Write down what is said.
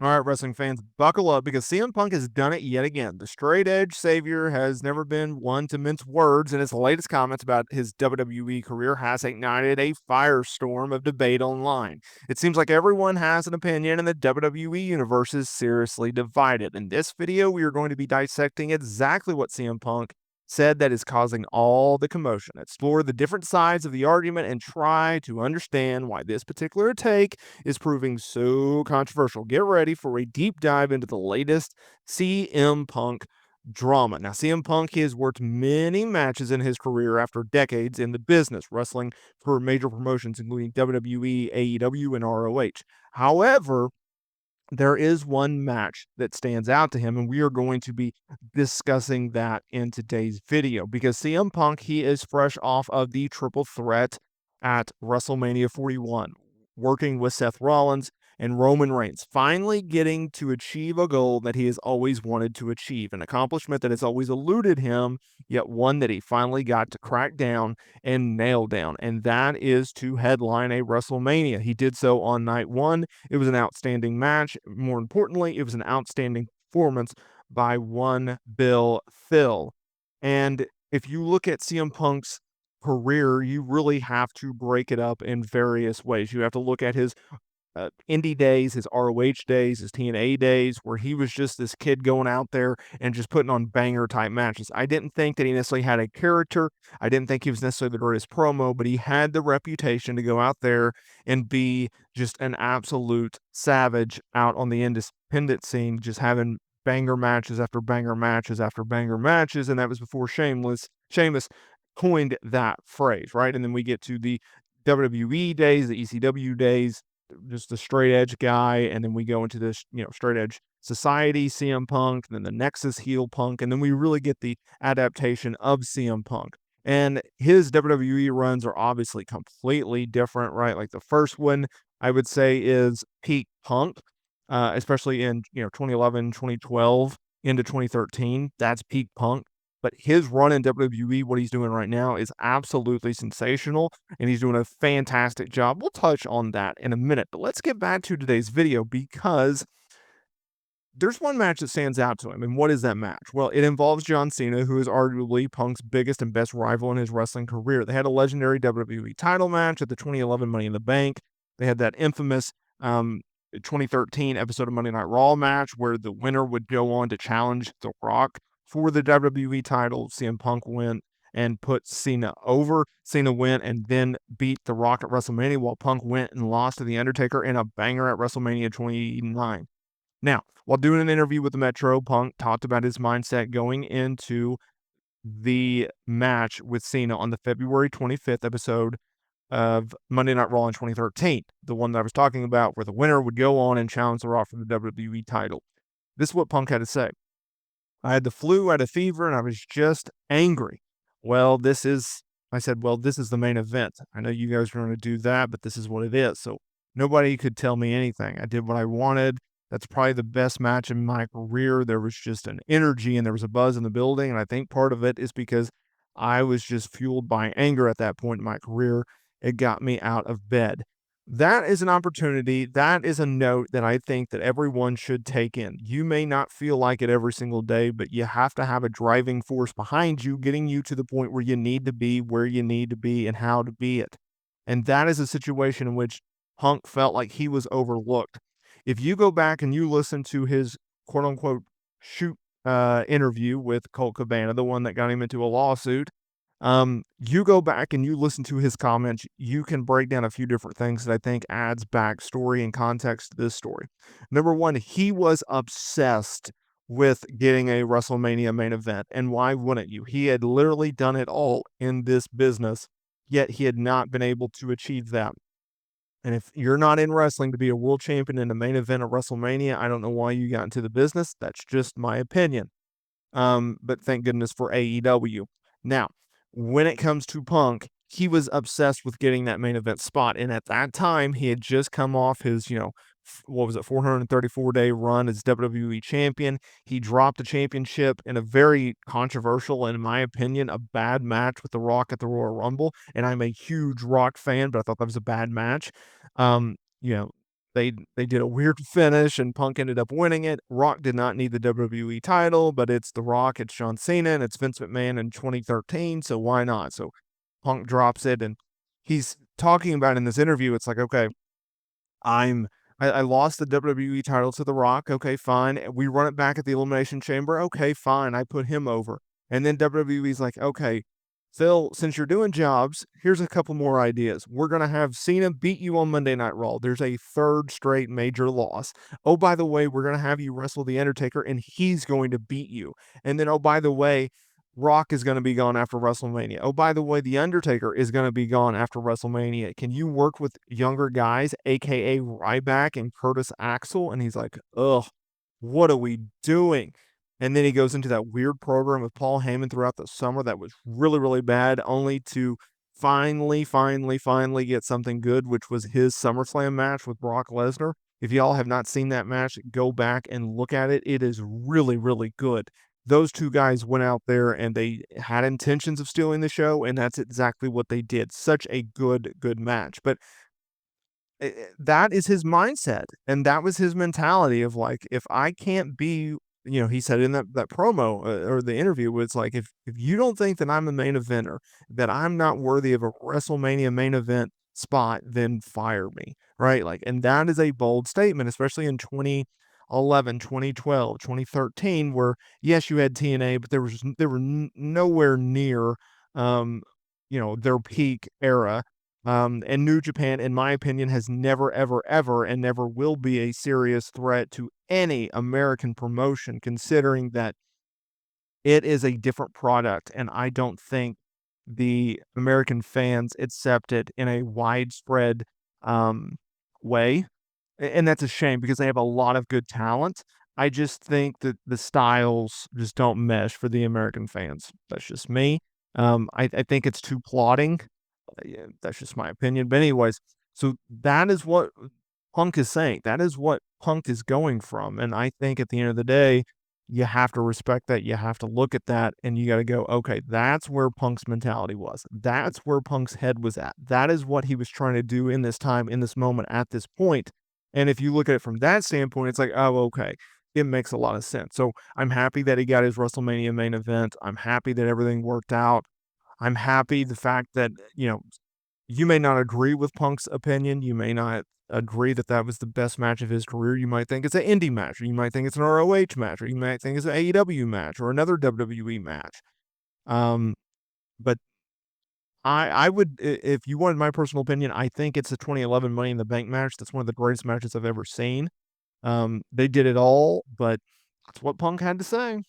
All right, wrestling fans, buckle up because CM Punk has done it yet again. The straight edge savior has never been one to mince words, and his latest comments about his WWE career has ignited a firestorm of debate online. It seems like everyone has an opinion, and the WWE universe is seriously divided. In this video, we are going to be dissecting exactly what CM Punk said that is causing all the commotion. Explore the different sides of the argument and try to understand why this particular take is proving so controversial. Get ready for a deep dive into the latest CM Punk drama. Now, CM Punk has worked many matches in his career after decades in the business, wrestling for major promotions, including WWE, AEW, and ROH. However, there is one match that stands out to him, and we are going to be discussing that in today's video because CM Punk, he is fresh off of the triple threat at WrestleMania 41, working with Seth Rollins and Roman Reigns, finally getting to achieve a goal that he has always wanted to achieve, an accomplishment that has always eluded him, yet one that he finally got to crack down and nail down, and that is to headline a WrestleMania. He did so on night one. It was an outstanding match. More importantly, it was an outstanding performance by one Bill Phil. And if you look at CM Punk's career, you really have to break it up in various ways. You have to look at his indie days, his ROH days, his TNA days, where he was just this kid going out there and just putting on banger type matches. I didn't think that he necessarily had a character. I didn't think he was necessarily the greatest promo, but he had the reputation to go out there and be just an absolute savage out on the independent scene, just having banger matches after banger matches after banger matches. And that was before Sheamus coined that phrase, right? And then we get to the WWE days, the ECW days, just the straight edge guy, and then we go into this, straight edge society, CM Punk, and then the Nexus heel Punk, and then we really get the adaptation of CM Punk. And his WWE runs are obviously completely different, right? Like the first one, I would say, is peak Punk, especially in 2011, 2012 into 2013. That's peak Punk. But his run in WWE, what he's doing right now, is absolutely sensational, and he's doing a fantastic job. We'll touch on that in a minute, but let's get back to today's video because there's one match that stands out to him. And what is that match? Well, it involves John Cena, who is arguably Punk's biggest and best rival in his wrestling career. They had a legendary WWE title match at the 2011 Money in the Bank. They had that infamous 2013 episode of Monday Night Raw match where the winner would go on to challenge The Rock for the WWE title. CM Punk went and put Cena over. Cena went and then beat The Rock at WrestleMania, while Punk went and lost to The Undertaker in a banger at WrestleMania 29. Now, while doing an interview with the Metro, Punk talked about his mindset going into the match with Cena on the February 25th episode of Monday Night Raw in 2013, the one that I was talking about, where the winner would go on and challenge The Rock for the WWE title. This is what Punk had to say. I had the flu, I had a fever, and I was just angry. I said, this is the main event. I know you guys are going to do that, but this is what it is. So nobody could tell me anything. I did what I wanted. That's probably the best match in my career. There was just an energy and there was a buzz in the building. And I think part of it is because I was just fueled by anger at that point in my career. It got me out of bed. That is an opportunity. That is a note that I think that everyone should take in. You may not feel like it every single day, but you have to have a driving force behind you, getting you to the point where you need to be, where you need to be, and how to be it. And that is a situation in which Punk felt like he was overlooked. If you go back and you listen to his quote unquote shoot interview with Colt Cabana, the one that got him into a lawsuit, you go back and you listen to his comments, you can break down a few different things that I think adds backstory and context to this story. Number one, he was obsessed with getting a WrestleMania main event. And why wouldn't you? He had literally done it all in this business, yet he had not been able to achieve that. And if you're not in wrestling to be a world champion in the main event of WrestleMania, I don't know why you got into the business. That's just my opinion. But thank goodness for AEW. Now, when it comes to Punk, he was obsessed with getting that main event spot. And at that time, he had just come off his, 434-day run as WWE champion. He dropped the championship in a very controversial, and in my opinion, a bad match with The Rock at the Royal Rumble. And I'm a huge Rock fan, but I thought that was a bad match. Um, you know, They did a weird finish and Punk ended up winning it. Rock did not need the WWE title, but it's The Rock, it's John Cena, and it's Vince McMahon in 2013, so why not? So Punk drops it and he's talking about in this interview, it's like, okay, I'm I lost the WWE title to The Rock. Okay, fine. We run it back at the Elimination Chamber. Okay, fine. I put him over. And then WWE's like, okay, Phil, since you're doing jobs, here's a couple more ideas. We're going to have Cena beat you on Monday Night Raw. There's a third straight major loss. Oh, by the way, we're going to have you wrestle The Undertaker and he's going to beat you. And then, oh, by the way, Rock is going to be gone after WrestleMania. Oh, by the way, The Undertaker is going to be gone after WrestleMania. Can you work with younger guys, aka Ryback and Curtis Axel? And he's like, ugh, what are we doing? And then he goes into that weird program with Paul Heyman throughout the summer that was really, really bad, only to finally get something good, which was his SummerSlam match with Brock Lesnar. If y'all have not seen that match, go back and look at it. It is really, really good. Those two guys went out there and they had intentions of stealing the show, and that's exactly what they did. Such a good match. But that is his mindset, and that was his mentality of like, if I can't be, he said in that promo or the interview, was like, if you don't think that I'm a main eventer, that I'm not worthy of a WrestleMania main event spot, then fire me, right? Like, and that is a bold statement, especially in 2011, 2012, 2013, where yes, you had TNA, but they were nowhere near, um, their peak era. And New Japan, in my opinion, has never, ever, and never will be a serious threat to any American promotion, considering that it is a different product. And I don't think the American fans accept it in a widespread um, way. And that's a shame because they have a lot of good talent. I just think that the styles just don't mesh for the American fans. That's just me. I think it's too plotting. Yeah, that's just my opinion. But anyways, so that is what Punk is saying. That is what Punk is going from. And I think at the end of the day, you have to respect that. You have to look at that and you got to go, okay, that's where Punk's mentality was. That's where Punk's head was at. That is what he was trying to do in this time, in this moment, at this point. And if you look at it from that standpoint, it's like, oh, okay, it makes a lot of sense. So I'm happy that he got his WrestleMania main event. I'm happy that everything worked out. I'm happy the fact that, you may not agree with Punk's opinion. You may not agree that that was the best match of his career. You might think it's an indie match, or you might think it's an ROH match, or you might think it's an AEW match, or another WWE match. Um, but I would, if you wanted my personal opinion, I think it's a 2011 Money in the Bank match. That's one of the greatest matches I've ever seen. They did it all, but that's what Punk had to say.